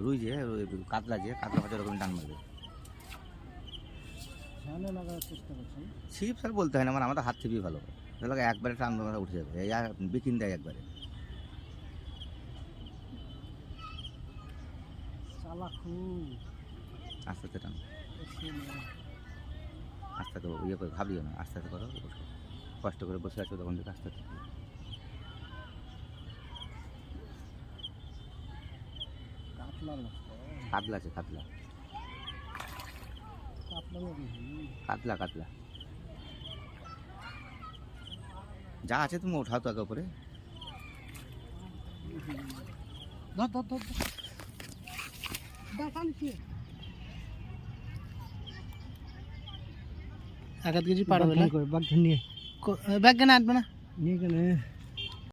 রুই যে কাতলা মাছ ওরকম টান মারবে। ছিপ স্যার বলতে হয় না, মানে আমাদের হাত ছিপই ভালো, তাহলে একবারে টান মারা উঠে যাবে, এই আর বিকিন দেয় একবারে। আস্তে আস্তে টান, আস্তে আস্তে ইয়ে করে ভাবিও না, আস্তে আস্তে করো, কষ্ট করে বসে আছো তখন থেকে আস্তে আস্তে। কাতলা আছে, কাতলা কাতলা কাতলা যা আছে তুমি উঠাও তো আগে উপরে। এক আধ কেজি পাড়া ব্যাগ নিয়ে ব্যাগ কেন আনবে না নিয়ে গেলে